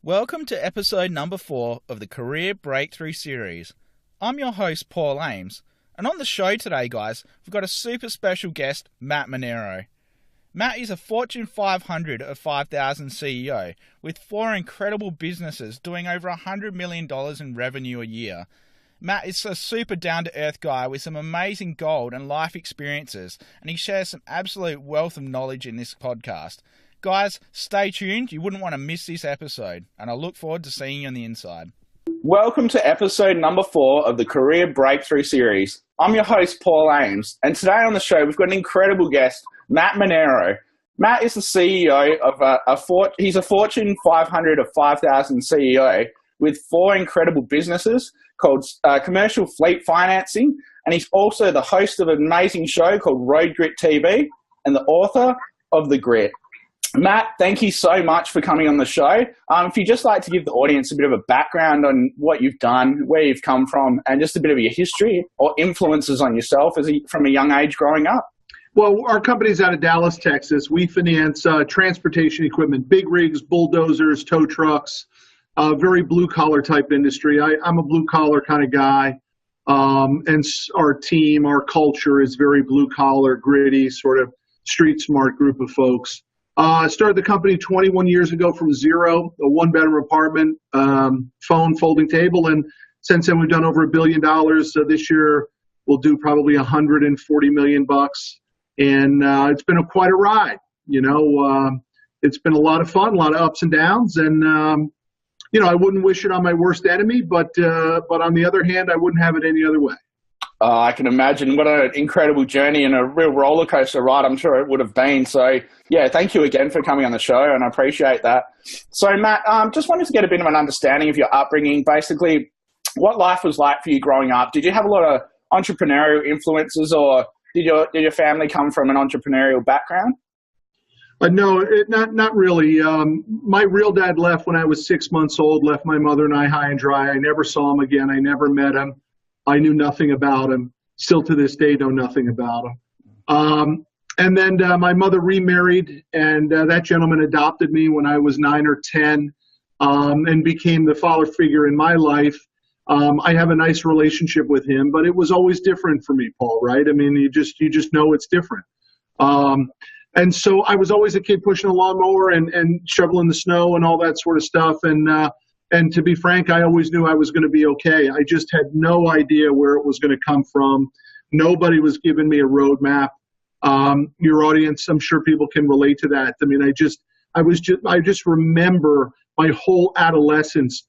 Welcome to episode number 4 of the Career Breakthrough Series. I'm your host, Paul Ames, and on the show today, guys, we've got a super special guest, Matt Manero. Matt is a Fortune 500 of 5,000 CEO with 4 incredible businesses doing over $100 million in revenue a year. Matt is a super down-to-earth guy with some amazing gold and life experiences, and he shares some absolute wealth of knowledge in this podcast. Guys, stay tuned. You wouldn't want to miss this episode, and I look forward to seeing you on the inside. Welcome to episode number 4 of the Career Breakthrough Series. I'm your host, Paul Ames, and today on the show, we've got an incredible guest, Matt Manero. Matt is the CEO of he's a Fortune 500 of 5,000 CEO with 4 incredible businesses called Commercial Fleet Financing, and he's also the host of an amazing show called Road Grit TV and the author of The Grit. Matt, thank you so much for coming on the show. If you'd just like to give the audience a bit of a background on what you've done, where you've come from, and just a bit of your history or influences on yourself from a young age growing up. Well, our company's out of Dallas, Texas. We finance transportation equipment, big rigs, bulldozers, tow trucks, very blue-collar type industry. I'm a blue-collar kind of guy, and our team, our culture is very blue-collar, gritty, sort of street-smart group of folks. I started the company 21 years ago from zero, a one-bedroom apartment, phone, folding table, and since then we've done over $1 billion. So this year we'll do probably $140 million, and it's been quite a ride. It's been a lot of fun, a lot of ups and downs, and I wouldn't wish it on my worst enemy, but on the other hand, I wouldn't have it any other way. I can imagine what an incredible journey and a real roller coaster ride I'm sure it would have been. So, yeah, thank you again for coming on the show, and I appreciate that. So, Matt, just wanted to get a bit of an understanding of your upbringing, basically what life was like for you growing up. Did you have a lot of entrepreneurial influences, or did your family come from an entrepreneurial background? No, not really. My real dad left when I was 6 months old, left my mother and I high and dry. I never saw him again. I never met him. I knew nothing about him. Still to this day, know nothing about him. And then my mother remarried, and that gentleman adopted me when I was 9 or 10, and became the father figure in my life. I have a nice relationship with him, but it was always different for me, Paul, right? I mean, you just know it's different. And so I was always a kid pushing a lawnmower and shoveling the snow and all that sort of stuff. And to be frank, I always knew I was going to be okay. I just had no idea where it was going to come from. Nobody was giving me a roadmap. Your audience, I'm sure people can relate to that. I mean, I just remember my whole adolescence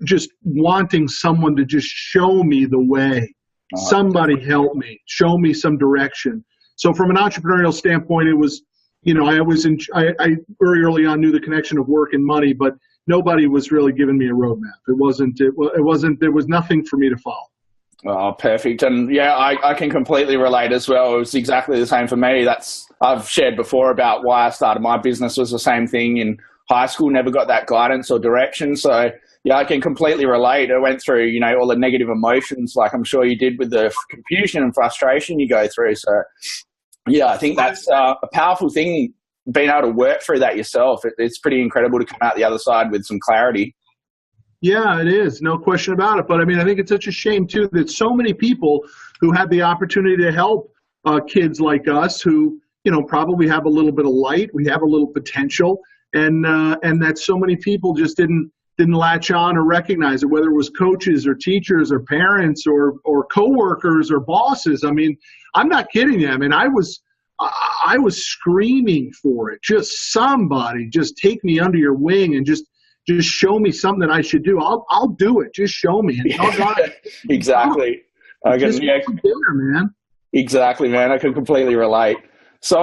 just wanting someone to just show me the way. Somebody help me, show me some direction. So from an entrepreneurial standpoint, it was, I very early on knew the connection of work and money, but nobody was really giving me a roadmap. There was nothing for me to follow. Oh, perfect. And yeah, I can completely relate as well. It was exactly the same for me. I've shared before about why I started my business was the same thing in high school, never got that guidance or direction. So yeah, I can completely relate. I went through, all the negative emotions like I'm sure you did with the confusion and frustration you go through. So yeah, I think that's a powerful thing, being able to work through that yourself. It's pretty incredible to come out the other side with some clarity. Yeah, it is. No question about it. But I mean, I think it's such a shame too that so many people who had the opportunity to help kids like us who, probably have a little bit of light, we have a little potential, and that so many people just didn't latch on or recognize it, whether it was coaches or teachers or parents or coworkers or bosses. I mean, I'm not kidding you. I mean, I was screaming for it. Just somebody, just take me under your wing and just show me something that I should do. I'll do it. Just show me. Exactly. Man. Exactly, man. I can completely relate. So,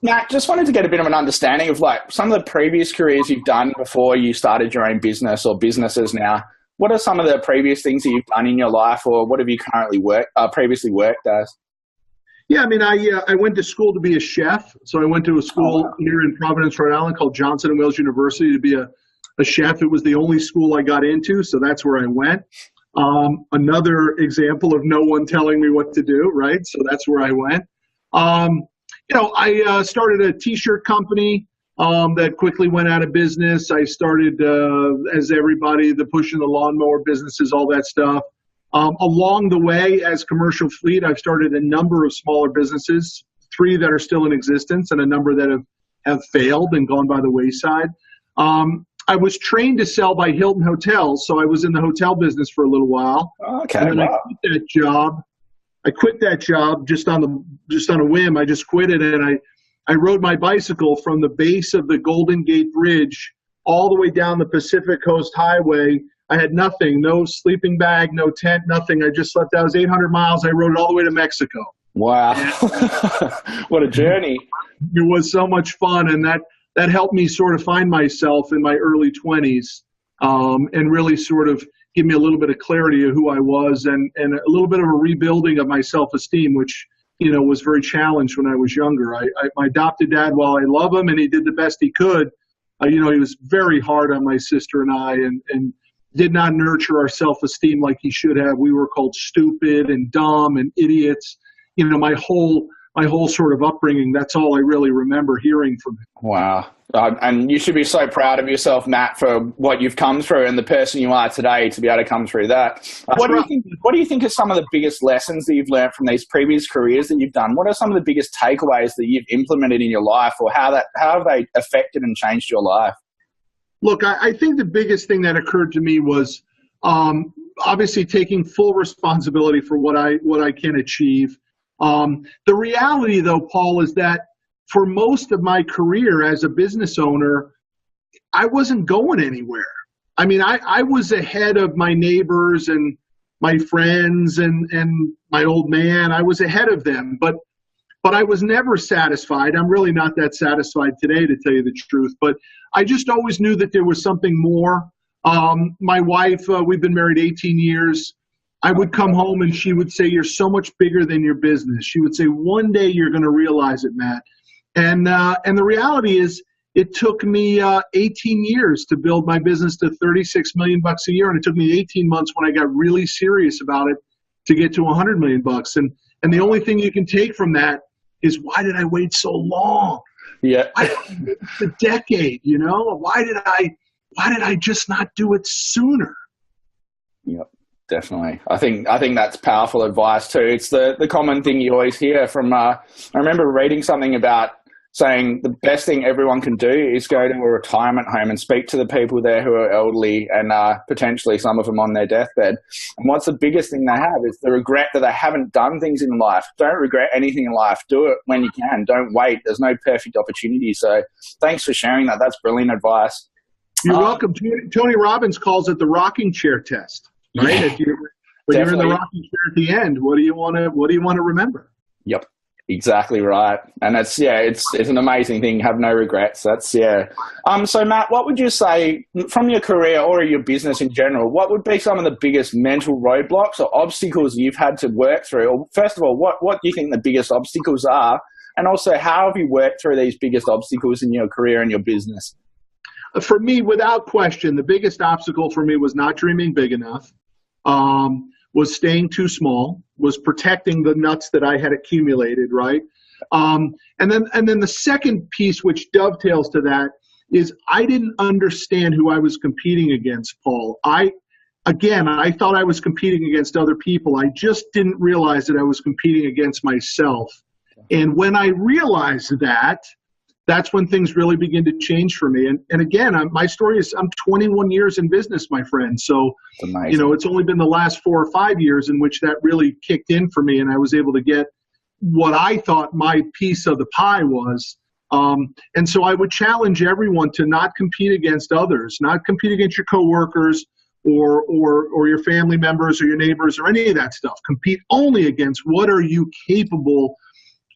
Matt, just wanted to get a bit of an understanding of like some of the previous careers you've done before you started your own business or businesses now. What are some of the previous things that you've done in your life, or what have you currently previously worked as? Yeah, I mean, I went to school to be a chef. So I went to a school here in Providence, Rhode Island called Johnson & Wales University to be a chef. It was the only school I got into, so that's where I went. Another example of no one telling me what to do, right? So that's where I went. I started a T-shirt company that quickly went out of business. I started, as everybody, the pushing the lawnmower businesses, all that stuff. Along the way, as commercial fleet, I've started a number of smaller businesses, 3 that are still in existence and a number that have failed and gone by the wayside. I was trained to sell by Hilton Hotels, so I was in the hotel business for a little while. Okay, and then wow. I quit that job just on a whim. I just quit it, and I rode my bicycle from the base of the Golden Gate Bridge all the way down the Pacific Coast Highway. I had nothing, no sleeping bag, no tent, nothing. I just slept. That was 800 miles. I rode it all the way to Mexico. Wow. What a journey. It was so much fun, and that helped me sort of find myself in my early 20s, and really sort of give me a little bit of clarity of who I was, and a little bit of a rebuilding of my self-esteem, which, was very challenged when I was younger. My adopted dad, while I love him and he did the best he could, he was very hard on my sister and I, and did not nurture our self-esteem like he should have. We were called stupid and dumb and idiots. My whole sort of upbringing, that's all I really remember hearing from him. Wow. And you should be so proud of yourself, Matt, for what you've come through and the person you are today to be able to come through that. What do you think are some of the biggest lessons that you've learned from these previous careers that you've done? What are some of the biggest takeaways that you've implemented in your life, or how have they affected and changed your life? Look, I think the biggest thing that occurred to me was obviously taking full responsibility for what I can achieve. The reality, though, Paul, is that for most of my career as a business owner, I wasn't going anywhere. I mean, I was ahead of my neighbors and my friends and my old man. I was ahead of them, but I was never satisfied. I'm really not that satisfied today, to tell you the truth, but I just always knew that there was something more. My wife, we've been married 18 years. I would come home and she would say, "You're so much bigger than your business." She would say, "One day you're going to realize it, Matt." And the reality is, it took me 18 years to build my business to $36 million a year, and it took me 18 months when I got really serious about it to get to $100 million. And the only thing you can take from that is, why did I wait so long? Yeah, it's a decade. Why did I just not do it sooner? Yep. Definitely. I think that's powerful advice too. It's the common thing you always hear from, I remember reading something about saying the best thing everyone can do is go to a retirement home and speak to the people there who are elderly and potentially some of them on their deathbed. And what's the biggest thing they have is the regret that they haven't done things in life. Don't regret anything in life. Do it when you can. Don't wait. There's no perfect opportunity. So thanks for sharing that. That's brilliant advice. You're welcome. Tony Robbins calls it the rocking chair test. Right? Yeah, when you're in the rocking chair at the end, what do you want to remember? Yep, exactly right. And it's an amazing thing. Have no regrets. So Matt, what would you say from your career or your business in general? What would be some of the biggest mental roadblocks or obstacles you've had to work through? Or first of all, what do you think the biggest obstacles are? And also, how have you worked through these biggest obstacles in your career and your business? For me, without question, the biggest obstacle for me was not dreaming big enough. Was staying too small, was protecting the nuts that I had accumulated, right? And then the second piece, which dovetails to that, is I didn't understand who I was competing against, Paul. I thought I was competing against other people. I just didn't realize that I was competing against myself. And when I realized that, that's when things really begin to change for me. And again, my story is I'm 21 years in business, my friend. So, it's only been the last 4 or 5 years in which that really kicked in for me, and I was able to get what I thought my piece of the pie was. And so I would challenge everyone to not compete against others, not compete against your coworkers or your family members or your neighbors or any of that stuff. Compete only against what are you capable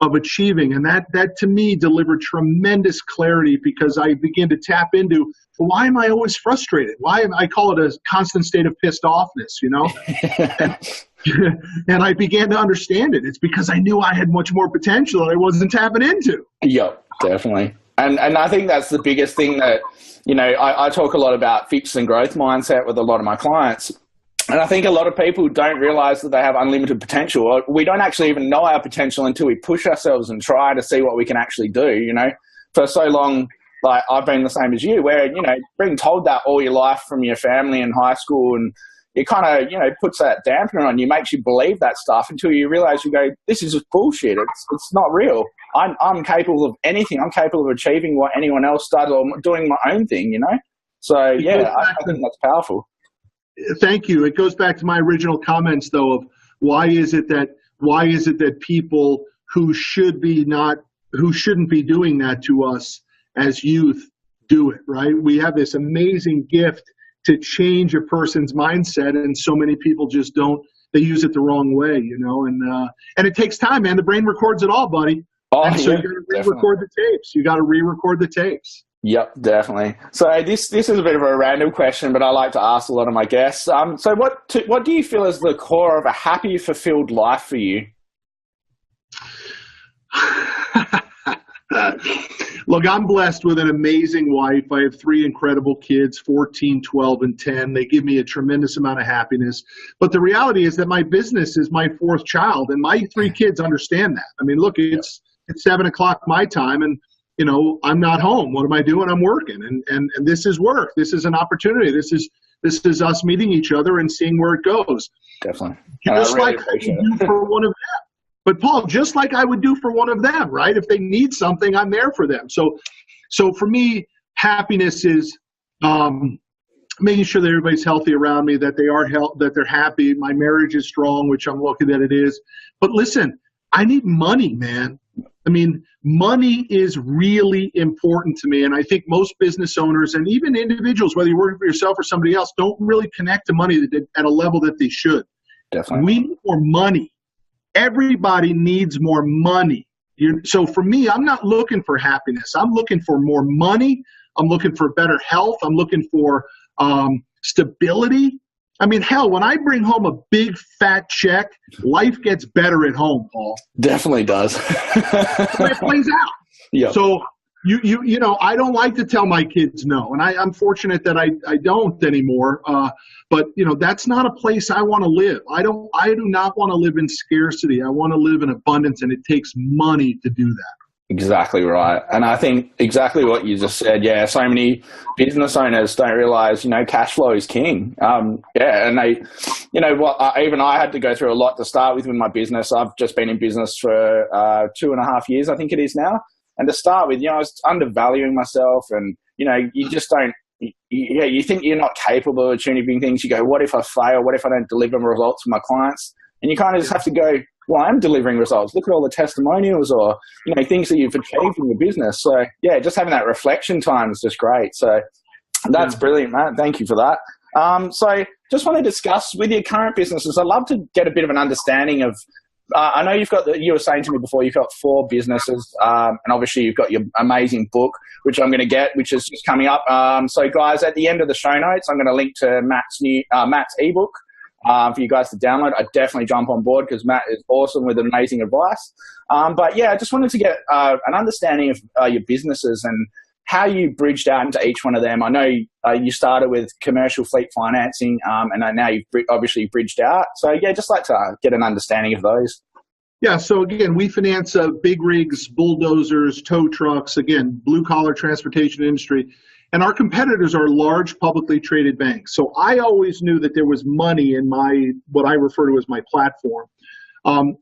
of achieving. And that to me delivered tremendous clarity, because I began to tap into, why am I always frustrated? I call it a constant state of pissed offness, and I began to understand it. It's because I knew I had much more potential that I wasn't tapping into. Yep, definitely. And I think that's the biggest thing that, I talk a lot about fixed and growth mindset with a lot of my clients. And I think a lot of people don't realize that they have unlimited potential. We don't actually even know our potential until we push ourselves and try to see what we can actually do. For so long, like I've been the same as you, where, you know, being told that all your life from your family in high school, and it kind of, you know, puts that dampener on you, makes you believe that stuff until you realize, you go, this is just bullshit. It's not real. I'm capable of anything. I'm capable of achieving what anyone else does, or doing my own thing, you know? So, yeah, I think that's powerful. Thank you. It goes back to my original comments, though, of why is it that people who shouldn't be doing that to us as youth do it, right? We have this amazing gift to change a person's mindset, and so many people just don't. They use it the wrong way, you know, and it takes time, man. The brain records it all, buddy. And so you got to re-record the tapes. You got to re-record the tapes. Yep, definitely. So this is a bit of a random question, but I like to ask a lot of my guests. So what do you feel is the core of a happy, fulfilled life for you? Look, I'm blessed with an amazing wife. I have 3 incredible kids, 14, 12, and 10. They give me a tremendous amount of happiness. But the reality is that my business is my 4th child, and my 3 kids understand that. I mean, look, it's 7 o'clock my time, and you know, I'm not home. What am I doing? I'm working, and this is work. This is an opportunity. This is us meeting each other and seeing where it goes. Definitely. Just like I would do for one of them. But Paul, just like I would do for one of them, right? If they need something, I'm there for them. So for me, happiness is making sure that everybody's healthy around me, that they're happy. My marriage is strong, which I'm lucky that it is. But listen, I need money, man. I mean, money is really important to me. And I think most business owners and even individuals, whether you're working for yourself or somebody else, don't really connect to money at a level that they should. Definitely. We need more money. Everybody needs more money. So for me, I'm not looking for happiness. I'm looking for more money. I'm looking for better health. I'm looking for stability. I mean, hell, when I bring home a big fat check, life gets better at home, Paul. Definitely does. It plays out. Yeah. So you know, I don't like to tell my kids no, and I'm fortunate that I don't anymore. But you know, that's not a place I want to live. I do not want to live in scarcity. I want to live in abundance, and it takes money to do that. Exactly right. And I think exactly what you just said. Yeah. So many business owners don't realize, you know, cash flow is king. Yeah. And they, you know what, even I had to go through a lot to start with my business. I've just been in business for 2.5 years, I think it is now. And to start with, you know, I was undervaluing myself, and, you know, you just don't, you think you're not capable of achieving things. You go, what if I fail? What if I don't deliver results for my clients? And you kind of just have to go, well, I'm delivering results. Look at all the testimonials, or, you know, things that you've achieved in your business. So, yeah, just having that reflection time is just great. So that's brilliant, Matt. Thank you for that. So just want to discuss with your current businesses, I'd love to get a bit of an understanding of, I know you were saying to me before, you've got 4 businesses, and obviously you've got your amazing book, which I'm going to get, which is just coming up. So guys, at the end of the show notes, I'm going to link to Matt's ebook for you guys to download. I definitely jump on board because Matt is awesome with amazing advice. But yeah, I just wanted to get an understanding of your businesses and how you bridged out into each one of them. I know you started with commercial fleet financing, and now you've obviously bridged out. So yeah, just like to get an understanding of those. Yeah, so again, we finance big rigs, bulldozers, tow trucks, again, blue-collar transportation industry. And our competitors are large publicly traded banks. So I always knew that there was money in what I refer to as my platform.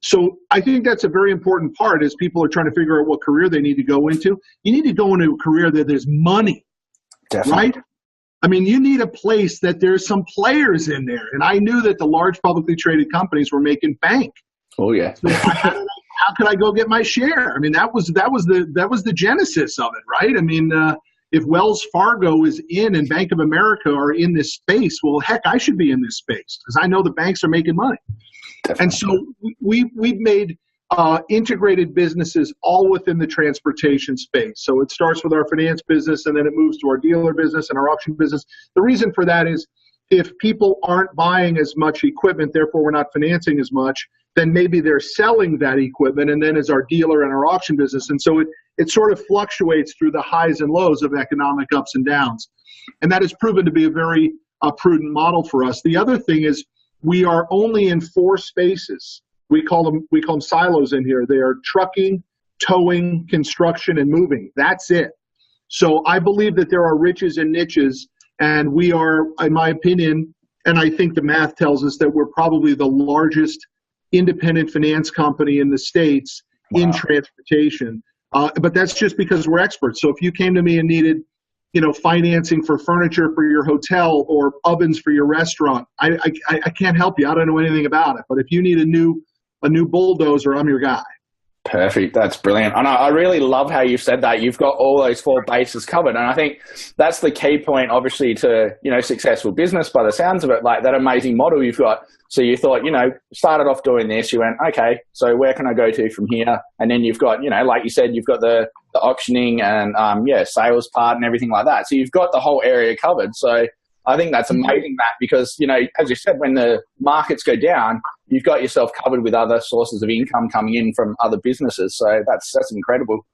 So I think that's a very important part as people are trying to figure out what career they need to go into. You need to go into a career that there's money, Definitely. Right? I mean, you need a place that there's some players in there. And I knew that the large publicly traded companies were making bank. Oh yeah. So how could I go get my share? I mean, that was the genesis of it, right? I mean, if Wells Fargo is in and Bank of America are in this space, well, heck, I should be in this space because I know the banks are making money. Definitely. And so we've made integrated businesses all within the transportation space. So it starts with our finance business, and then it moves to our dealer business and our auction business. The reason for that is if people aren't buying as much equipment, therefore we're not financing as much, then maybe they're selling that equipment, and then as our dealer and our auction business. And so it sort of fluctuates through the highs and lows of economic ups and downs. And that has proven to be a very prudent model for us. The other thing is we are only in 4 spaces. We call them silos in here. They are trucking, towing, construction, and moving. That's it. So I believe that there are riches and niches, and we are, in my opinion, and I think the math tells us that we're probably the largest independent finance company in the States in transportation. But that's just because we're experts. So if you came to me and needed, financing for furniture for your hotel or ovens for your restaurant, I can't help you. I don't know anything about it. But if you need a new bulldozer, I'm your guy. Perfect. That's brilliant. And I really love how you've said that. You've got all those four bases covered. And I think that's the key point, obviously, to, successful business by the sounds of it, like that amazing model you've got. So you thought, started off doing this. You went, okay, so where can I go to from here? And then you've got, like you said, you've got the auctioning and, sales part and everything like that. So you've got the whole area covered. So I think that's amazing, Matt, because, as you said, when the markets go down, you've got yourself covered with other sources of income coming in from other businesses. So that's incredible.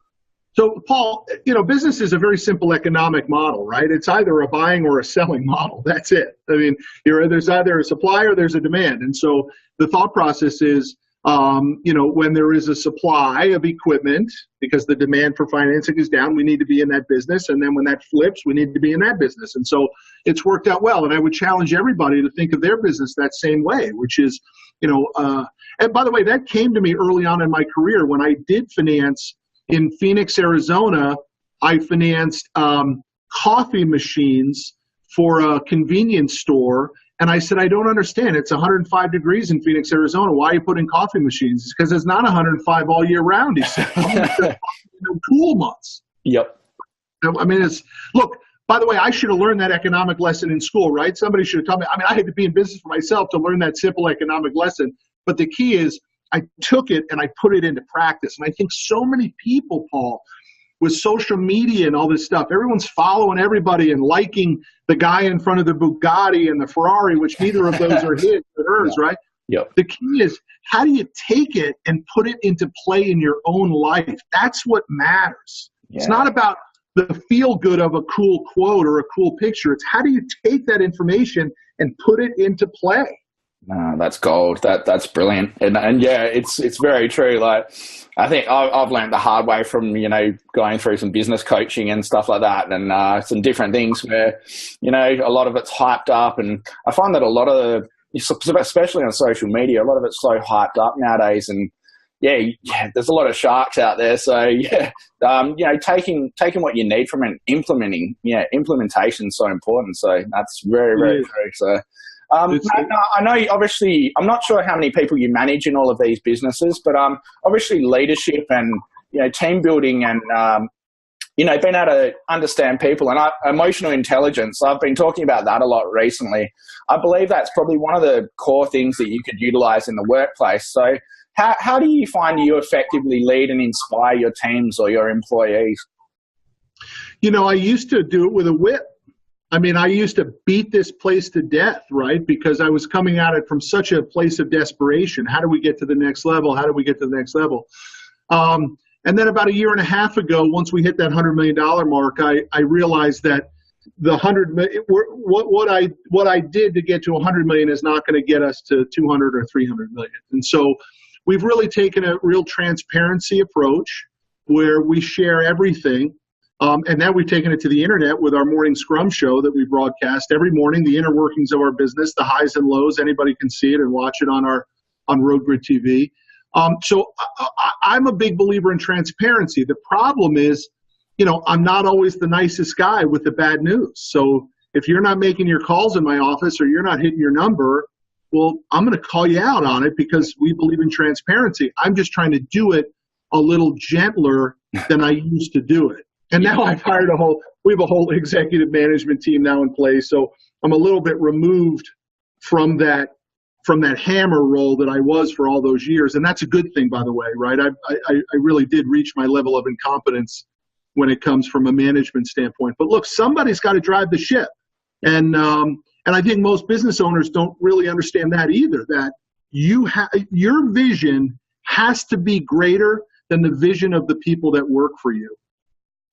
So, Paul, business is a very simple economic model, right? It's either a buying or a selling model. That's it. I mean, there's either a supply or there's a demand. And so the thought process is, when there is a supply of equipment, because the demand for financing is down, we need to be in that business. And then when that flips, we need to be in that business. And so it's worked out well. And I would challenge everybody to think of their business that same way, which is, and by the way, that came to me early on in my career when I did finance in Phoenix, Arizona. I financed coffee machines for a convenience store. And I said, I don't understand. It's 105 degrees in Phoenix, Arizona. Why are you putting coffee machines? It's because it's not 105 all year round, he said. Cool months. Yep. I mean, look, by the way, I should have learned that economic lesson in school, right? Somebody should have taught me. I mean, I had to be in business for myself to learn that simple economic lesson. But the key is I took it and I put it into practice. And I think so many people, Paul, with social media and all this stuff, everyone's following everybody and liking the guy in front of the Bugatti and the Ferrari, which neither of those are his or hers, right? Yep. The key is, how do you take it and put it into play in your own life? That's what matters. Yeah. It's not about the feel good of a cool quote or a cool picture. It's how do you take that information and put it into play? That's gold. That's brilliant. And yeah, it's very true. Like, I think I've learned the hard way from, going through some business coaching and stuff like that, and some different things where, a lot of it's hyped up. And I find that a lot of, especially on social media, a lot of it's so hyped up nowadays. And yeah, there's a lot of sharks out there. So yeah, taking what you need from it and implementation is so important. So that's very, very true. So, Matt, I know, obviously, I'm not sure how many people you manage in all of these businesses, but obviously leadership and, team building and, being able to understand people and emotional intelligence. I've been talking about that a lot recently. I believe that's probably one of the core things that you could utilize in the workplace. So how do you find you effectively lead and inspire your teams or your employees? I used to do it with a whip. I mean, I used to beat this place to death, right? Because I was coming at it from such a place of desperation. How do we get to the next level? How do we get to the next level? And then about a year and a half ago, once we hit that $100 million mark, I realized that the what I did to get to 100 million is not going to get us to 200 or 300 million. And so we've really taken a real transparency approach where we share everything. And now we've taken it to the internet with our morning scrum show that we broadcast every morning, the inner workings of our business, the highs and lows. Anybody can see it and watch it on Road Grid TV. So I'm a big believer in transparency. The problem is, I'm not always the nicest guy with the bad news. So if you're not making your calls in my office or you're not hitting your number, well, I'm going to call you out on it because we believe in transparency. I'm just trying to do it a little gentler than I used to do it. And now I've hired we have a whole executive management team now in place. So I'm a little bit removed from that hammer role that I was for all those years. And that's a good thing, by the way, right? I really did reach my level of incompetence when it comes from a management standpoint. But look, somebody's got to drive the ship. And I think most business owners don't really understand that either, that your vision has to be greater than the vision of the people that work for you.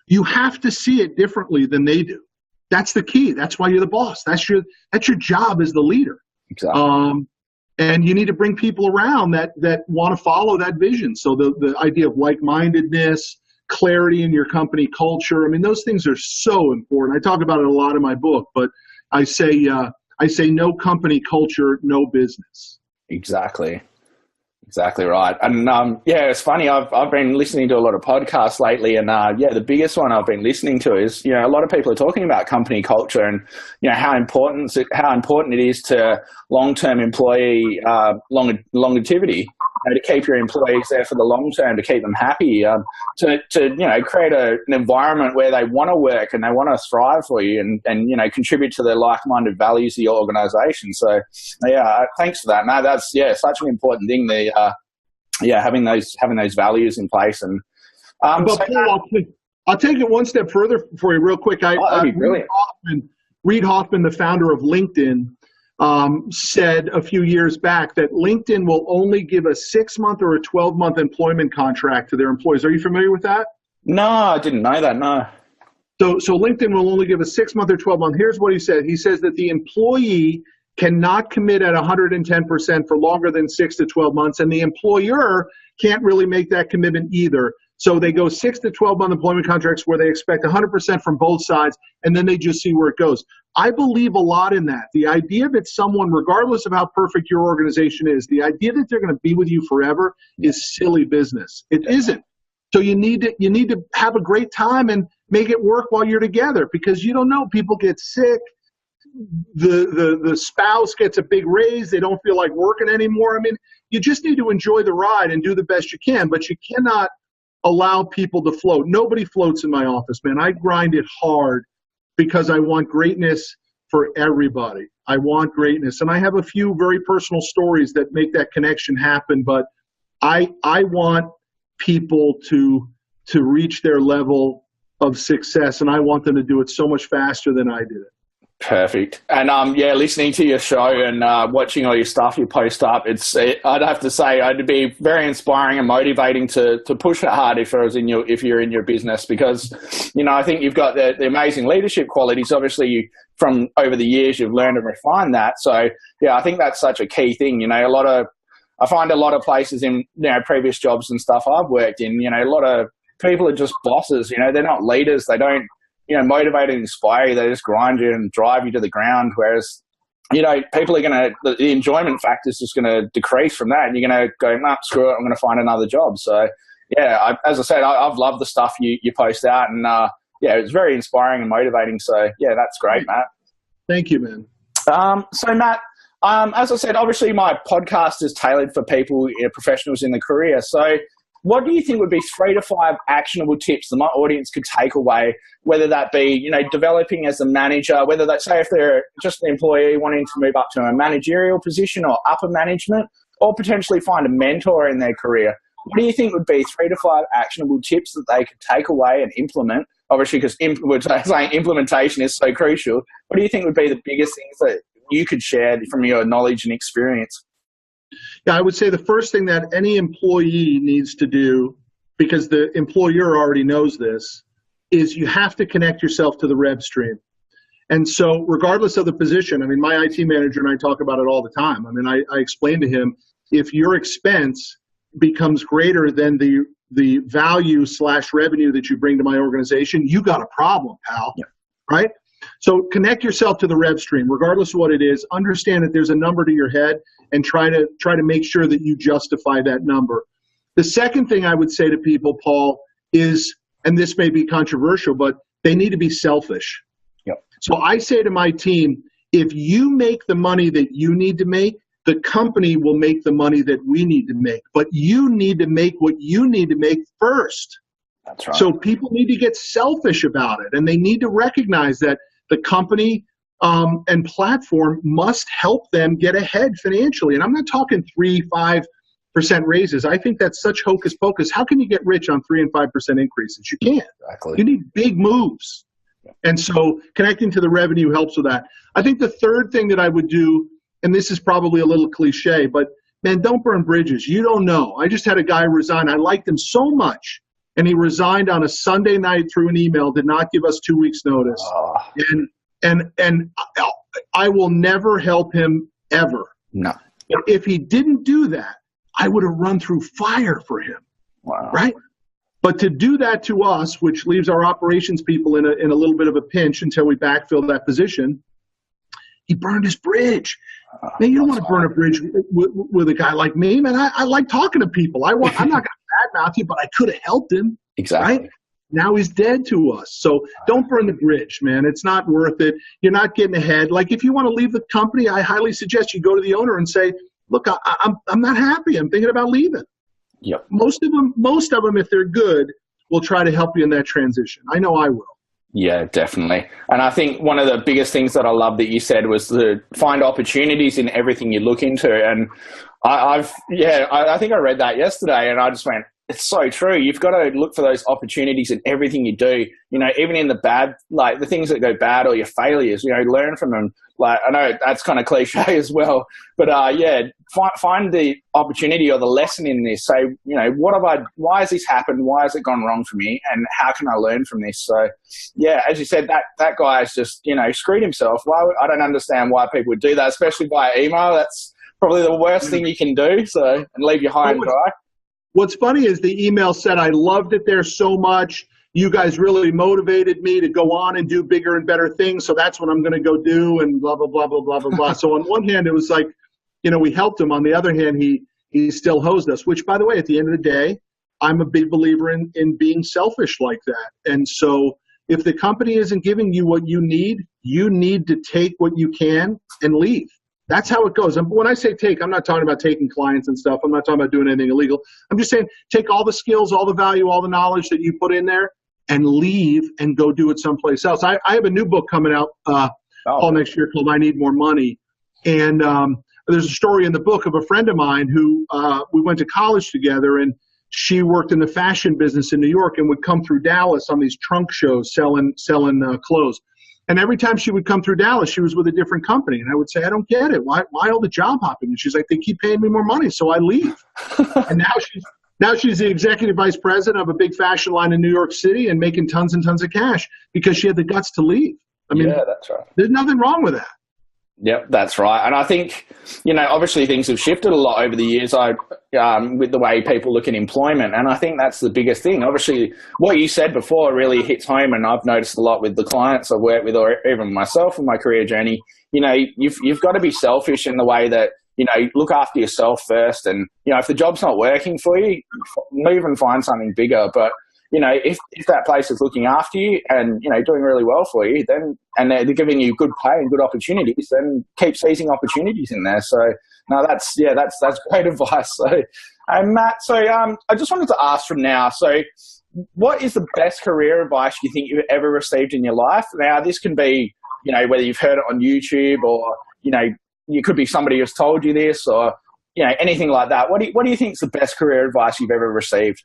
You have to see it differently than they do. That's the key. That's why you're the boss. That's your job as the leader. Exactly. And you need to bring people around that want to follow that vision. So the idea of like-mindedness, clarity in your company culture. I mean, those things are so important. I talk about it a lot in my book, but I say no company culture, no business. Exactly. Exactly right. And yeah, it's funny. I've been listening to a lot of podcasts lately, and yeah, the biggest one I've been listening to is, you know, a lot of people are talking about company culture and, you know, how important it is to long-term employee longevity, you know, to keep your employees there for the long term, to keep them happy, to you know, create an environment where they want to work and they want to thrive for you, and you know, contribute to their like-minded values of your organization. So yeah, thanks for that. No, that's such an important thing. Having those values in place. And but so Paul, I'll take it one step further for you real quick. That'd be brilliant. Reid Hoffman, the founder of LinkedIn, said a few years back that LinkedIn will only give a 6-month or a 12-month employment contract to their employees. Are you familiar with that? No, I didn't know that. No. So LinkedIn will only give a 6-month or 12-month. Here's what he said. He says that the employee cannot commit at 110% for longer than 6 to 12 months, and the employer can't really make that commitment either. So they go 6 to 12-month employment contracts where they expect 100% from both sides, and then they just see where it goes. I believe a lot in that. The idea that someone, regardless of how perfect your organization is, the idea that they're going to be with you forever is silly business. It isn't. So you need to have a great time and make it work while you're together, because you don't know, people get sick. The spouse gets a big raise. They don't feel like working anymore. I mean, you just need to enjoy the ride and do the best you can, but you cannot allow people to float. Nobody floats in my office, man. I grind it hard because I want greatness for everybody. I want greatness. And I have a few very personal stories that make that connection happen, but I want people to reach their level of success, and I want them to do it so much faster than I did it. Perfect. And yeah, listening to your show and watching all your stuff you post up, I'd have to say it'd be very inspiring and motivating to push it hard if you're in your business, because, you know, I think you've got the amazing leadership qualities. Obviously, from over the years, you've learned and refined that. So yeah, I think that's such a key thing. You know, I find a lot of places in, you know, previous jobs and stuff I've worked in, you know, a lot of people are just bosses. You know, they're not leaders. They don't, you know, motivate and inspire you. They just grind you and drive you to the ground. Whereas, you know, people are the enjoyment factor is just going to decrease from that. And you're going to go, nah, screw it, I'm going to find another job. So, yeah, as I said, I've loved the stuff you post out. And, yeah, it's very inspiring and motivating. So, yeah, that's great, Matt. Thank you, man. So, Matt, as I said, obviously my podcast is tailored for people, you know, professionals in the career. So, what do you think would be 3 to 5 actionable tips that my audience could take away, whether that be, you know, developing as a manager, whether that, say, if they're just an employee wanting to move up to a managerial position or upper management, or potentially find a mentor in their career? What do you think would be 3 to 5 actionable tips that they could take away and implement? Obviously, because we're saying implementation is so crucial. What do you think would be the biggest things that you could share from your knowledge and experience? Yeah, I would say the first thing that any employee needs to do, because the employer already knows this, is you have to connect yourself to the rev stream. And so regardless of the position, I mean, my IT manager and I talk about it all the time. I mean, I explain to him, if your expense becomes greater than the value/revenue that you bring to my organization, you got a problem, pal. Yeah. Right? So connect yourself to the rev stream, regardless of what it is. Understand that there's a number to your head, and try to make sure that you justify that number. The second thing I would say to people, Paul, is, and this may be controversial, but they need to be selfish. Yep. So I say to my team, if you make the money that you need to make, the company will make the money that we need to make. But you need to make what you need to make first. That's right. So people need to get selfish about it, and they need to recognize that the company and platform must help them get ahead financially. And I'm not talking 3-5% raises. I think that's such hocus pocus. How can you get rich on 3 and 5% increases? You can't. Exactly. You need big moves. And so connecting to the revenue helps with that. I think the third thing that I would do, and this is probably a little cliche, but man, don't burn bridges. You don't know. I just had a guy resign. I liked him so much, and he resigned on a Sunday night through an email, did not give us 2 weeks notice. And I will never help him ever. No. If he didn't do that, I would have run through fire for him. Wow. Right? But to do that to us, which leaves our operations people in a little bit of a pinch until we backfill that position, he burned his bridge. Man, you don't want to burn a bridge with a guy like me, man. I like talking to people. I'm not going to badmouth you, but I could have helped him. Exactly. Right? Now he's dead to us. So don't burn the bridge, man. It's not worth it. You're not getting ahead. Like, if you want to leave the company, I highly suggest you go to the owner and say, look, I'm not happy. I'm thinking about leaving. Yep. Most of them, if they're good, will try to help you in that transition. I know I will. Yeah, definitely. And I think one of the biggest things that I love that you said was to find opportunities in everything you look into. And I think I read that yesterday, and I just went, it's so true. You've got to look for those opportunities in everything you do. You know, even in the bad, like the things that go bad or your failures, you know, learn from them. Like, I know that's kind of cliche as well, but find the opportunity or the lesson in this. Say, you know, why has this happened? Why has it gone wrong for me? And how can I learn from this? So, yeah, as you said, that guy has just, you know, screwed himself. I don't understand why people would do that, especially via email. That's probably the worst thing you can do. So, and leave you high and dry. What's funny is the email said, I loved it there so much. You guys really motivated me to go on and do bigger and better things. So that's what I'm going to go do, and blah, blah, blah, blah, blah, blah, blah. So on one hand, it was like, you know, we helped him. On the other hand, he still hosed us, which, by the way, at the end of the day, I'm a big believer in being selfish like that. And so if the company isn't giving you what you need to take what you can and leave. That's how it goes. And when I say take, I'm not talking about taking clients and stuff. I'm not talking about doing anything illegal. I'm just saying take all the skills, all the value, all the knowledge that you put in there and leave and go do it someplace else. I have a new book coming out Paul, next year called I Need More Money. And there's a story in the book of a friend of mine who we went to college together, and she worked in the fashion business in New York and would come through Dallas on these trunk shows selling clothes. And every time she would come through Dallas, she was with a different company. And I would say, I don't get it. Why all the job hopping? And she's like, they keep paying me more money, so I leave. And now she's the executive vice president of a big fashion line in New York City and making tons and tons of cash because she had the guts to leave. I mean, yeah, that's right. There's nothing wrong with that. Yep, that's right. And I think, you know, obviously things have shifted a lot over the years with the way people look at employment. And I think that's the biggest thing. Obviously, what you said before really hits home, and I've noticed a lot with the clients I've worked with, or even myself in my career journey. You know, you've got to be selfish in the way that, you know, look after yourself first. And, you know, if the job's not working for you, move and find something bigger. But, you know, if that place is looking after you and, you know, doing really well for you, then, and they're giving you good pay and good opportunities, then keep seizing opportunities in there. So, no, that's great advice. So, Matt, I just wanted to ask from now, so what is the best career advice you think you've ever received in your life? Now, this can be, you know, whether you've heard it on YouTube or, you know, you could be somebody who's told you this or, you know, anything like that. What do you think is the best career advice you've ever received?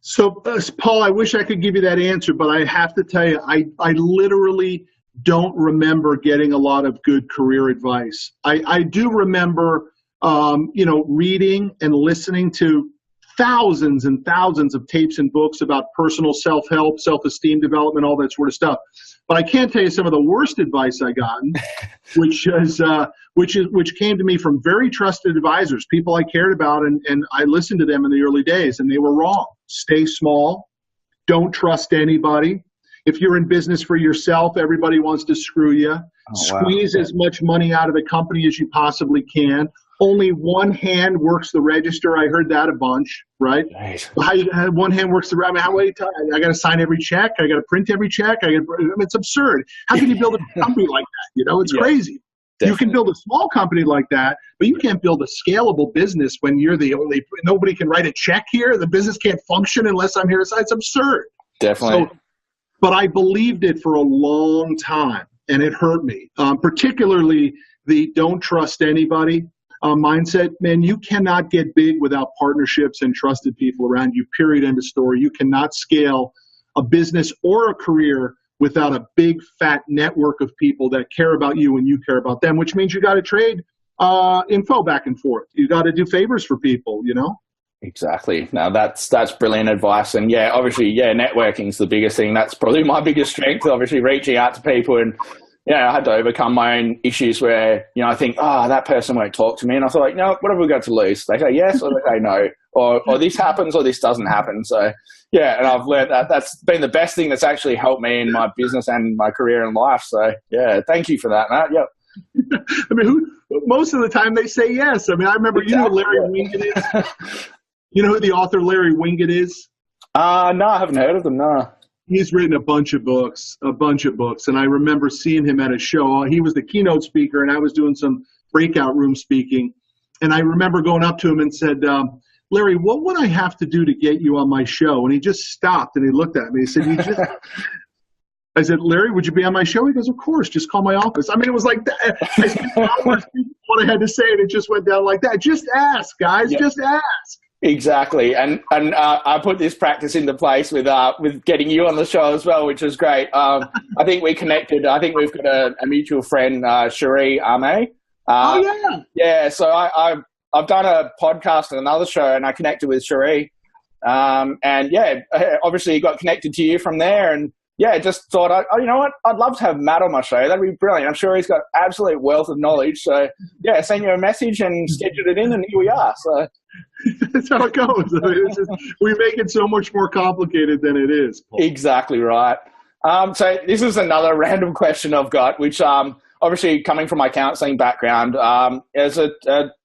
So, Paul, I wish I could give you that answer, but I have to tell you, I literally don't remember getting a lot of good career advice. I do remember, you know, reading and listening to thousands and thousands of tapes and books about personal self-help, self-esteem development, all that sort of stuff. But I can't tell you some of the worst advice I gotten, which came to me from very trusted advisors, people I cared about, and I listened to them in the early days, and they were wrong. Stay small. Don't trust anybody. If you're in business for yourself, everybody wants to screw you. Squeeze as much money out of the company as you possibly can. Only one hand works the register. I heard that a bunch, right? Nice. One hand works the register. I got to sign every check. I got to print every check. It's absurd. How can you build a company like that? You know, it's crazy. Definitely. You can build a small company like that, but you can't build a scalable business when you're nobody can write a check here. The business can't function unless I'm here. It's absurd. Definitely. So, but I believed it for a long time, and it hurt me, particularly the don't trust anybody mindset. Man, you cannot get big without partnerships and trusted people around you, period, end of story. You cannot scale a business or a career without a big, fat network of people that care about you and you care about them, which means you got to trade info back and forth. You got to do favors for people, you know? Exactly. Now that's brilliant advice. And yeah, obviously, networking is the biggest thing. That's probably my biggest strength, obviously reaching out to people. And I had to overcome my own issues where, you know, I think, that person won't talk to me. And I thought, no, what have we got to lose? They say yes or they say no, or this happens or this doesn't happen. So Yeah, and I've learned that that's been the best thing that's actually helped me in my business and my career and life. So, yeah, thank you for that, Matt. Yep. I mean, most of the time they say yes. I mean, I remember, you know who Larry Winget is? You know who the author Larry Winget is? No, I haven't heard of them, no. He's written a bunch of books. And I remember seeing him at a show. He was the keynote speaker, and I was doing some breakout room speaking. And I remember going up to him and said, Larry, what would I have to do to get you on my show? And he just stopped and he looked at me. He said, I said, Larry, would you be on my show? He goes, of course, just call my office. I mean, it was like that. I spent hours thinking what I had to say, and it just went down like that. Just ask, guys. Yep. Just ask. Exactly. And I put this practice into place with getting you on the show as well, which is great. I think we connected. I think we've got a mutual friend, Cherie Ame. Oh, yeah. Yeah, so I've done a podcast and another show, and I connected with Cherie. And, yeah, obviously got connected to you from there. And, yeah, just thought, you know what, I'd love to have Matt on my show. That'd be brilliant. I'm sure he's got absolute wealth of knowledge. So, yeah, send you a message and scheduled it in, and here we are. So that's how it goes. It's just, we make it so much more complicated than it is, Paul. Exactly right. So this is another random question I've got, which obviously coming from my counseling background, there's a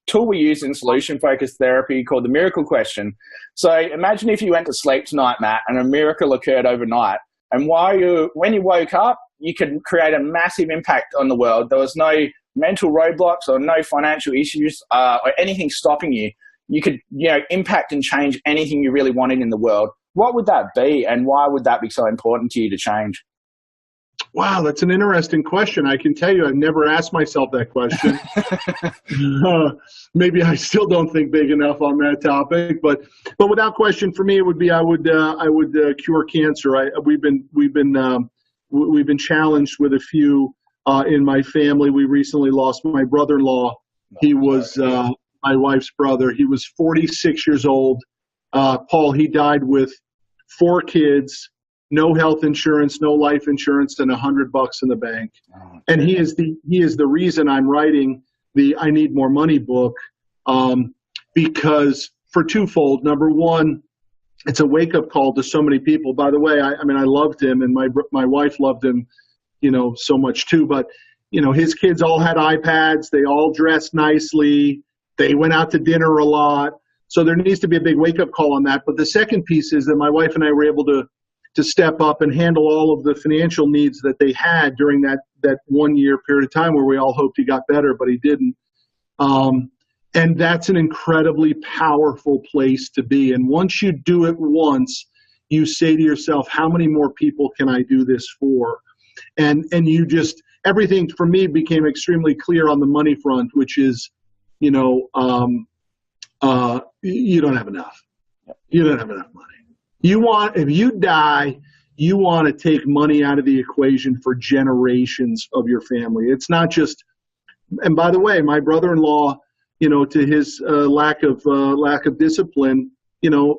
tool we use in solution-focused therapy called the miracle question. So imagine if you went to sleep tonight, Matt, and a miracle occurred overnight. And when you woke up, you could create a massive impact on the world. There was no mental roadblocks or no financial issues or anything stopping you. You could, impact and change anything you really wanted in the world. What would that be, and why would that be so important to you to change? Wow, that's an interesting question. I can tell you I've never asked myself that question. Maybe I still don't think big enough on that topic, but without question, for me, it would be I would cure cancer. We've been challenged with a few in my family. We recently lost my brother-in-law. He was my wife's brother. He was 46 years old. Paul, he died with 4 kids. No health insurance, no life insurance, and $100 in the bank. Oh, and he is the reason I'm writing the I Need More Money book, because for twofold. Number one, it's a wake up call to so many people. By the way, I loved him, and my wife loved him, so much too. But his kids all had iPads. They all dressed nicely. They went out to dinner a lot. So there needs to be a big wake up call on that. But the second piece is that my wife and I were able to step up and handle all of the financial needs that they had during that 1 year period of time where we all hoped he got better, but he didn't. And that's an incredibly powerful place to be. And once you do it once, you say to yourself, how many more people can I do this for? And you just, everything for me became extremely clear on the money front, which is, you don't have enough. You don't have enough money. If you die, you want to take money out of the equation for generations of your family. It's not just, and by the way, my brother-in-law, to his lack of discipline,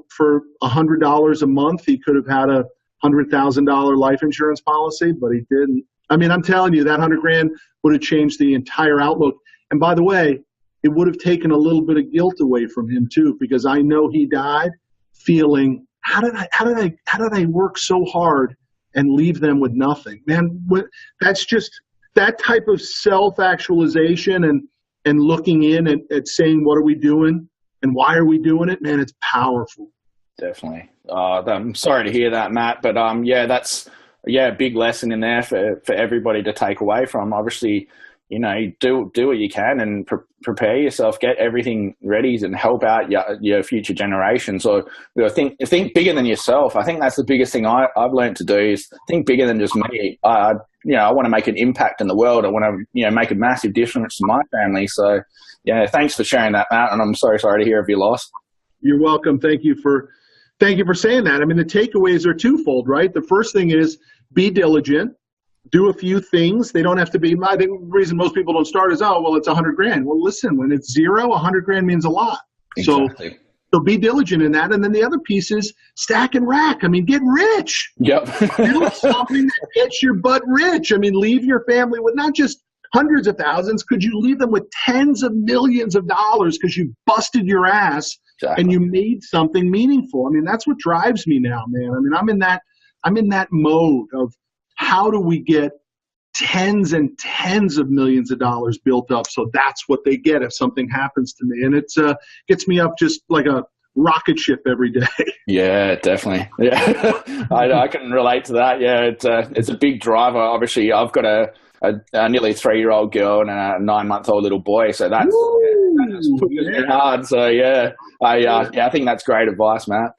for $100 a month, he could have had a $100,000 life insurance policy, but he didn't. I mean, I'm telling you, that $100,000 would have changed the entire outlook. And by the way, it would have taken a little bit of guilt away from him too, because I know he died feeling, how did I work so hard and leave them with nothing? Man, that's just that type of self-actualization and looking in at saying, what are we doing and why are we doing it? Man, it's powerful. Definitely. I'm sorry to hear that, Matt, but that's a big lesson in there for everybody to take away from. Obviously, do what you can and prepare yourself, get everything ready and help out your future generations. Or think bigger than yourself. I think that's the biggest thing I've learned to do is think bigger than just me. I want to make an impact in the world. I want to make a massive difference to my family. So thanks for sharing that, Matt. And I'm so sorry to hear of your loss. You're welcome. Thank you for saying that. I mean, the takeaways are twofold, right? The first thing is be diligent. Do a few things. They don't have to be, I think the reason most people don't start is, it's $100,000. Well, listen, when it's zero, $100,000 means a lot. Exactly. So be diligent in that. And then the other piece is stack and rack. I mean, get rich. Yep. Do something that gets your butt rich. I mean, leave your family with not just hundreds of thousands. Could you leave them with tens of millions of dollars because you busted your ass and you made something meaningful. I mean, that's what drives me now, man. I mean, I'm in that mode of how do we get tens and tens of millions of dollars built up so that's what they get if something happens to me. And it gets me up just like a rocket ship every day. Yeah, definitely. Yeah, I can relate to that. Yeah, it's a big driver. Obviously, I've got a nearly 3-year-old girl and a 9-month-old little boy, so that's pushing it hard. So yeah, I think that's great advice, Matt.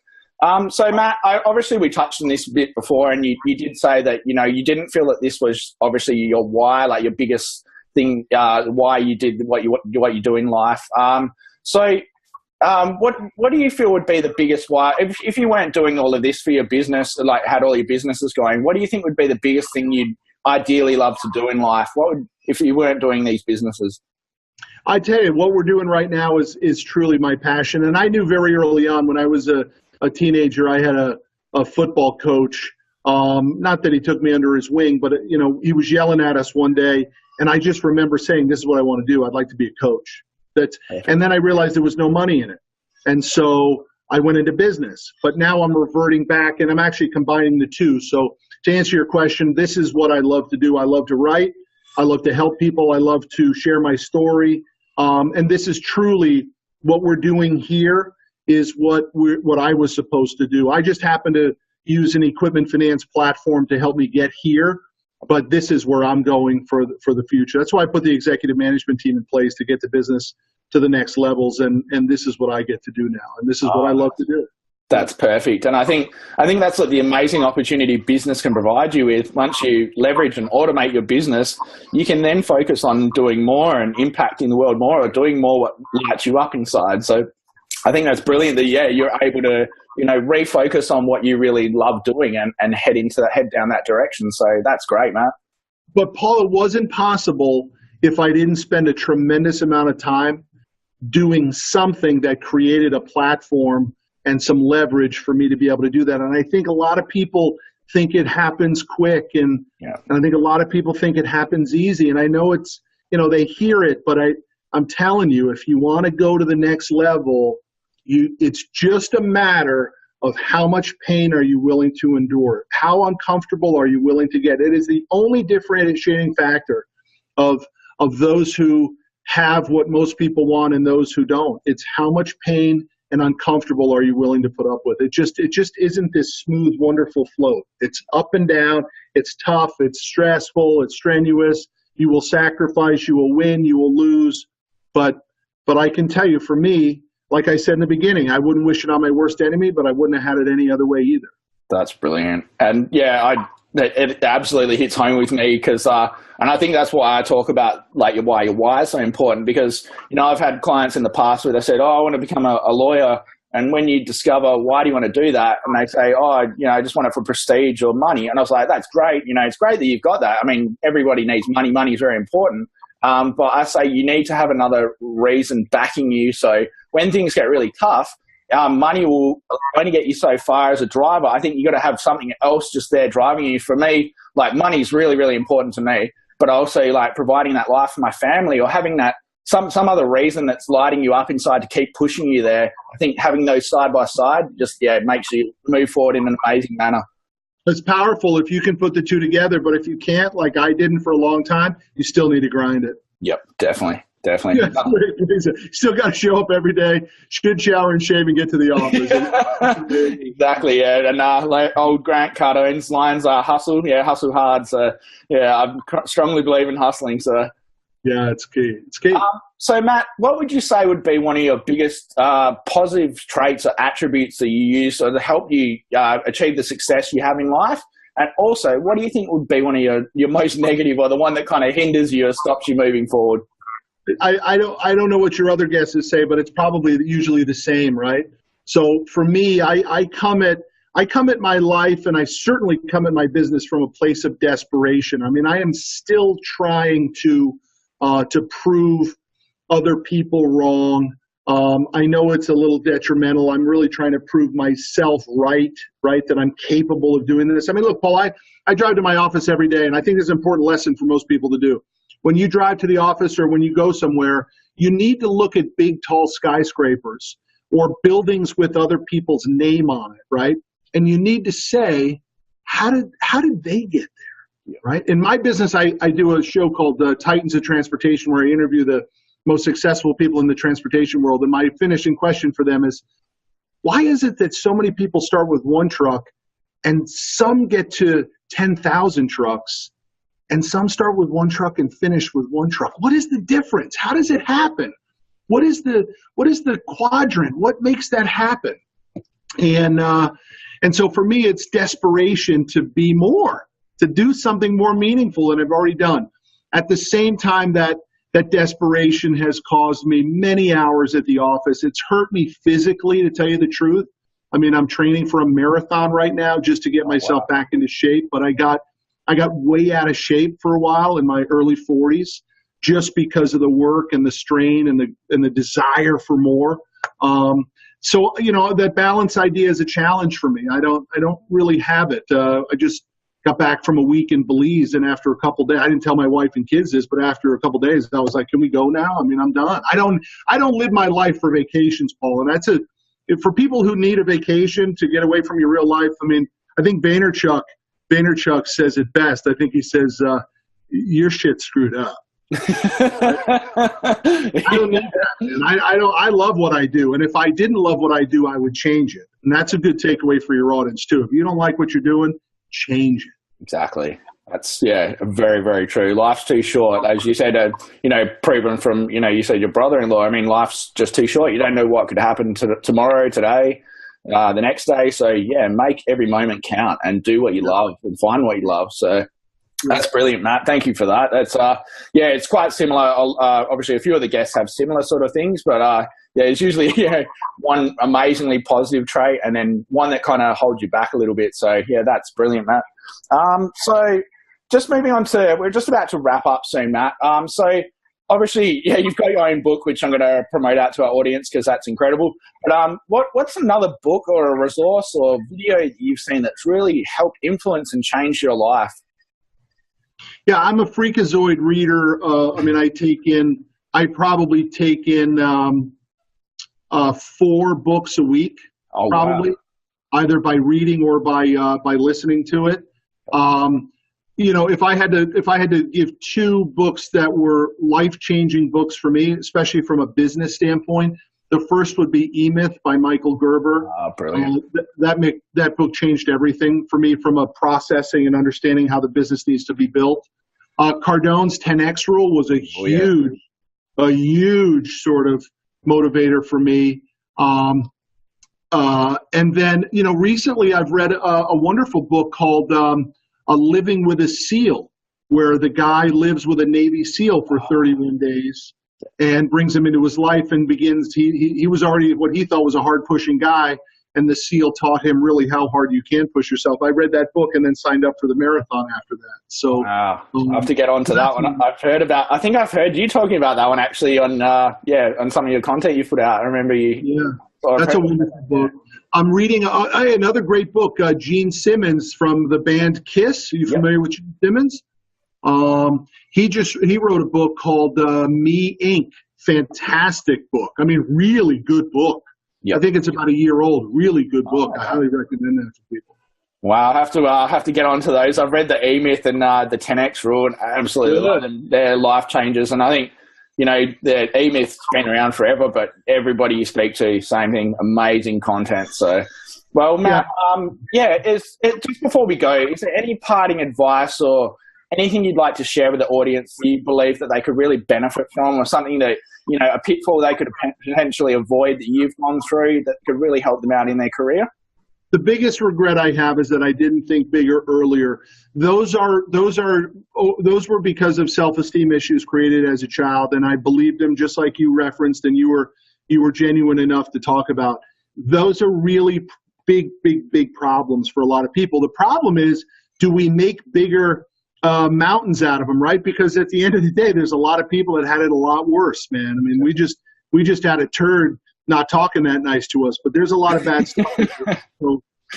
So Matt, obviously we touched on this a bit before, and you did say that you didn't feel that this was obviously your why, like your biggest thing, why you did what you do in life. What do you feel would be the biggest why if you weren't doing all of this for your business, like had all your businesses going? What do you think would be the biggest thing you'd ideally love to do in life? What would, if you weren't doing these businesses? I tell you, what we're doing right now is truly my passion. And I knew very early on when I was a teenager, I had a football coach. Not that he took me under his wing, but he was yelling at us one day, and I just remember saying, "This is what I want to do. I'd like to be a coach." And then I realized there was no money in it, and so I went into business. But now I'm reverting back, and I'm actually combining the two. So to answer your question, this is what I love to do. I love to write. I love to help people. I love to share my story. And this is truly what we're doing here is what I was supposed to do. I just happened to use an equipment finance platform to help me get here, but this is where I'm going for the future. That's why I put the executive management team in place to get the business to the next levels, and this is what I get to do now, and this is what I love to do. That's perfect. And I think that's what the amazing opportunity business can provide you with. Once you leverage and automate your business, you can then focus on doing more and impacting the world more, or doing more what lights you up inside. So I think that's brilliant that, you're able to, refocus on what you really love doing and head down that direction. So that's great, Matt. But Paul, it wasn't possible if I didn't spend a tremendous amount of time doing something that created a platform and some leverage for me to be able to do that. And I think a lot of people think it happens quick, and I think a lot of people think it happens easy. And I know it's, they hear it, but I'm telling you, if you want to go to the next level, it's just a matter of how much pain are you willing to endure? How uncomfortable are you willing to get? It is the only differentiating factor of those who have what most people want and those who don't. It's how much pain and uncomfortable are you willing to put up with? It just isn't this smooth, wonderful float. It's up and down. It's tough. It's stressful. It's strenuous. You will sacrifice. You will win. You will lose. But I can tell you, for me, like I said in the beginning, I wouldn't wish it on my worst enemy, but I wouldn't have had it any other way either. That's brilliant. And it absolutely hits home with me because, and I think that's why I talk about why your why is so important, because, I've had clients in the past where they said, "Oh, I want to become a lawyer." And when you discover why do you want to do that, and they say, "Oh, I just want it for prestige or money." And I was like, "That's great. It's great that you've got that. I mean, everybody needs money. Money is very important." But I say you need to have another reason backing you. So when things get really tough, money will only get you so far as a driver. I think you got to have something else just there driving you. For me, money is really, really important to me, but also providing that life for my family, or having that some other reason that's lighting you up inside to keep pushing you there. I think having those side by side just makes you move forward in an amazing manner. It's powerful if you can put the two together, but if you can't, like I didn't for a long time, you still need to grind it. Yep, definitely. Yeah, still got to show up every day, should shower and shave and get to the office. Exactly, yeah. And old Grant Cardone's lines are hustle hard. So, I strongly believe in hustling. So, yeah, it's key. It's key. So, Matt, what would you say would be one of your biggest positive traits or attributes that you use to help you achieve the success you have in life? And also, what do you think would be one of your most negative, or the one that kind of hinders you or stops you moving forward? I don't know what your other guesses say, but it's probably usually the same, right? So for me, I come at my life, and I certainly come at my business from a place of desperation. I mean, I am still trying to prove other people wrong. I know it's a little detrimental. I'm really trying to prove myself right, that I'm capable of doing this. I mean, look, Paul, I drive to my office every day, and I think there's an important lesson for most people to do. When you drive to the office or when you go somewhere, you need to look at big, tall skyscrapers. or buildings with other people's name on it, right? And you need to say, how did they get there, right? In my business, I do a show called Titans of Transportation, where I interview the most successful people in the transportation world. And my finishing question for them is, why is it that so many people start with one truck and some get to 10,000 trucks and some start with one truck and finish with one truck? What is the difference? How does it happen? What is the quadrant? What makes that happen? And so for me, it's desperation to be more, to do something more meaningful than I've already done. At the same time, that desperation has caused me many hours at the office. It's hurt me physically, to tell you the truth. I mean, I'm training for a marathon right now just to get myself back into shape, but I got way out of shape for a while in my early 40s just because of the work and the strain and the desire for more. So, that balance idea is a challenge for me. I don't really have it. I just got back from a week in Belize, and after a couple days, I didn't tell my wife and kids this, but after a couple days, I was like, "Can we go now?" I mean, I'm done. I don't live my life for vacations, Paul, and for people who need a vacation to get away from your real life. I mean, I think Vaynerchuk says it best. I think he says, "Your shit's screwed up." I don't need that, man. I love what I do, and if I didn't love what I do, I would change it. And that's a good takeaway for your audience too. If you don't like what you're doing, change it. Exactly. That's very, very true. Life's too short, as you said. Proven from you said your brother-in-law. I mean, life's just too short. You don't know what could happen tomorrow, today, the next day. So make every moment count and do what you love and find what you love. So. That's brilliant, Matt. Thank you for that. That's it's quite similar. Obviously, a few of the guests have similar sort of things, but it's usually one amazingly positive trait and then one that kind of holds you back a little bit. So that's brilliant, Matt. So just moving on to, we're just about to wrap up soon, Matt. So obviously, you've got your own book, which I'm going to promote out to our audience because that's incredible. But what's another book or a resource or video that you've seen that's really helped influence and change your life? Yeah, I'm a freakazoid reader. I probably take in 4 books a week, probably, either by reading or by listening to it. If I had to give 2 books that were life-changing books for me, especially from a business standpoint, the first would be E-Myth by Michael Gerber. Brilliant. That book changed everything for me from a processing and understanding how the business needs to be built. Cardone's 10X rule was a huge sort of motivator for me. And then, recently I've read a wonderful book called A Living with a SEAL, where the guy lives with a Navy SEAL for 31 days and brings him into his life and begins, he was already what he thought was a hard-pushing guy, and the SEAL taught him really how hard you can push yourself. I read that book and then signed up for the marathon after that. So I have to get on to that one. I think I've heard you talking about that one actually on some of your content you put out. I remember you. Yeah, that's a wonderful book. I'm reading another great book, Gene Simmons from the band Kiss. Are you familiar with Gene Simmons? He wrote a book called Me Inc. Fantastic book. I mean, really good book. Yep. I think it's about a year old. Really good book. I highly recommend that to people. Wow, I have to get onto those. I've read the E-Myth and the 10X rule, and absolutely love them. They're life changers, and I think the E-Myth's been around forever, but everybody you speak to, same thing, amazing content. So, well, Matt, just before we go, is there any parting advice or anything you'd like to share with the audience you believe that they could really benefit from, or something that, a pitfall they could potentially avoid that you've gone through that could really help them out in their career? The biggest regret I have is that I didn't think bigger earlier. Those were because of self-esteem issues created as a child, and I believed them, just like you referenced, and you were genuine enough to talk about. Those are really big problems for a lot of people. The problem is, do we make bigger mountains out of them, right? Because at the end of the day, there's a lot of people that had it a lot worse, man. I mean, we just had a turd not talking that nice to us, but there's a lot of bad stuff.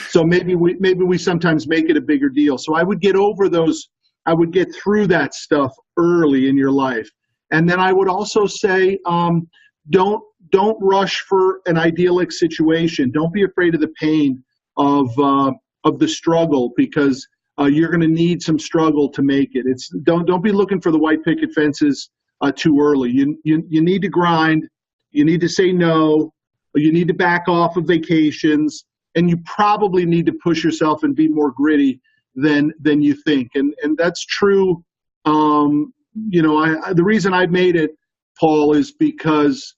So maybe we sometimes make it a bigger deal. So I would get over those. I would get through that stuff early in your life. And then I would also say, don't don't rush for an idyllic situation. Don't be afraid of the pain of the struggle, because you're going to need some struggle to make it. Don't be looking for the white picket fences too early. You need to grind. You need to say no. You need to back off of vacations, and you probably need to push yourself and be more gritty than you think. And that's true. The reason I've made it, Paul, is because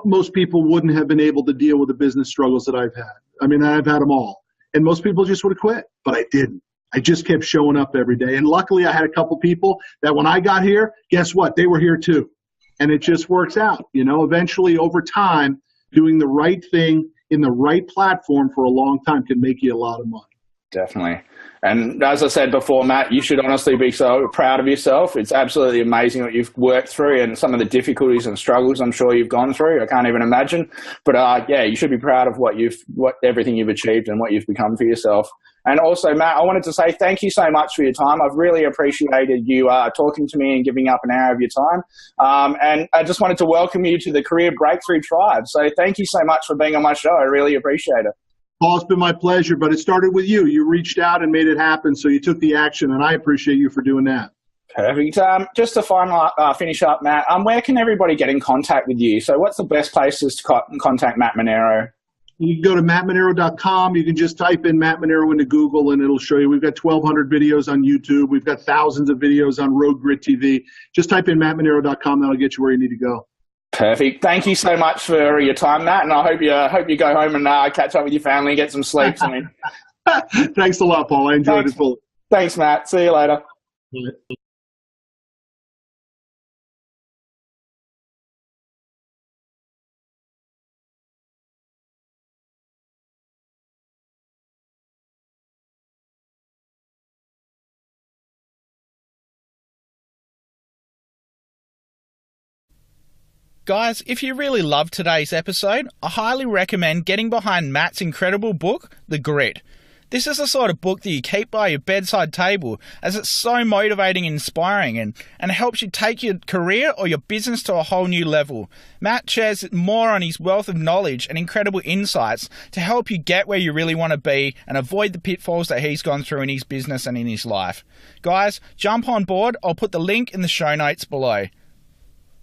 most people wouldn't have been able to deal with the business struggles that I've had. I mean, I've had them all. And most people just would have quit, but I didn't. I just kept showing up every day. And luckily, I had a couple people that when I got here, guess what? They were here too. And it just works out. Eventually, over time, doing the right thing in the right platform for a long time can make you a lot of money. Definitely. And as I said before, Matt, you should honestly be so proud of yourself. It's absolutely amazing what you've worked through and some of the difficulties and struggles I'm sure you've gone through. I can't even imagine. But you should be proud of everything you've achieved and what you've become for yourself. And also, Matt, I wanted to say thank you so much for your time. I've really appreciated you talking to me and giving up an hour of your time. And I just wanted to welcome you to the Career Breakthrough Tribe. So thank you so much for being on my show. I really appreciate it. Paul, it's been my pleasure, but it started with you. You reached out and made it happen, so you took the action, and I appreciate you for doing that. Perfect. Just to finish up, Matt, where can everybody get in contact with you? So what's the best places to contact Matt Manero? You can go to mattmanero.com. You can just type in Matt Manero into Google, and it'll show you. We've got 1,200 videos on YouTube. We've got thousands of videos on Road Grit TV. Just type in mattmanero.com. That'll get you where you need to go. Perfect. Thank you so much for your time, Matt, and I hope you go home and catch up with your family and get some sleep soon. Thanks a lot, Paul. I enjoyed it fully. Thanks, Matt. See you later. Guys, if you really loved today's episode, I highly recommend getting behind Matt's incredible book, The Grit. This is the sort of book that you keep by your bedside table, as it's so motivating and inspiring and helps you take your career or your business to a whole new level. Matt shares more on his wealth of knowledge and incredible insights to help you get where you really want to be and avoid the pitfalls that he's gone through in his business and in his life. Guys, jump on board. I'll put the link in the show notes below.